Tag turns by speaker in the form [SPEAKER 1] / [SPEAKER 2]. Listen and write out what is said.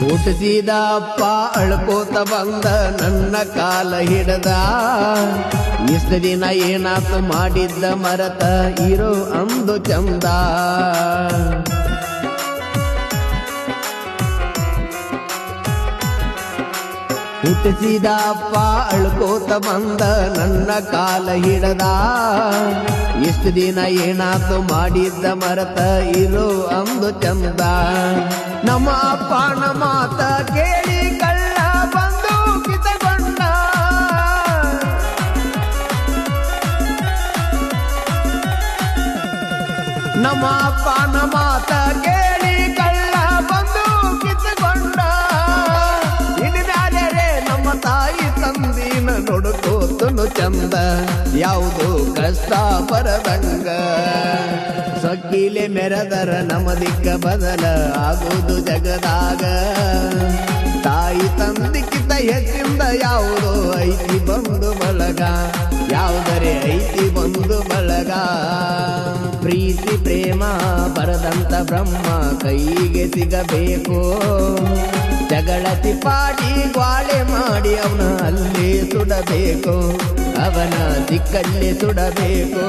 [SPEAKER 1] ಹುಟ್ಟಿಸಿದ ಅಪ್ಪ ಅಳ್ಕೋತ ಬಂದ ನನ್ನ ಕಾಲ ಹಿಡದ ಇಷ್ಟ ದಿನ ಏನಾತು ಮಾಡಿದ್ದ ಮರತ ಇರೋ ಅಂದು ಚಂದ ಹುಟ್ಟಿಸಿದ ಅಪ್ಪ ಅಳ್ಕೋತ ಬಂದ ನನ್ನ ಕಾಲ ಹಿಡದ ಇಷ್ಟ ದಿನ ಏನಾತು ಮಾಡಿದ್ದ ಮರತ ಇರೋ ಅಂದು ಚಂದ ನಮ್ಮ ಅಪ್ಪನ ಮಾತ ಕೇಳಿ ಕಳ್ಳ ಬಂದು ಕಿತಗೊಂಡ ನಮ್ಮ ಅಪ್ಪನ ಮಾತ ಕೇಳಿ ಕಳ್ಳ ಬಂದು ಕಿತಗೊಂಡ ಇನ್ಮ್ಯಾಲೆ ನಮ್ಮ ತಾಯಿ ತಂದಿನ ನೋಡ್ಕೋತನು ಚಂದ ಯಾವುದು ಕಷ್ಟ ಬರದಂಗ ಸೊಕ್ಕಿಲೆ ಮೆರೆದರ ನಮ್ಮ ದಿಕ್ಕ ಬದಲ ಆಗುವುದು ಜಗದಾಗ ತಾಯಿ ತಂದಿಕ್ಕಿಂತ ಹೆಚ್ಚಿಂದ ಯಾವುದೋ ಐತಿ ಬಂದು ಬಳಗ ಯಾವುದರೆ ಐತಿ ಬಂದು ಬಳಗ ಪ್ರೀತಿ ಪ್ರೇಮ ಬರದಂತ ಬ್ರಹ್ಮ ಕೈಗೆ ಸಿಗಬೇಕು ಜಗಳ ತಿಪ್ಪಾಡಿ ಗ್ವಾಳೆ ಮಾಡಿ ಅವನ ಅಲ್ಲೇ ಸುಡಬೇಕು ಅವನ ದಿಕ್ಕಲ್ಲೇ ಸುಡಬೇಕು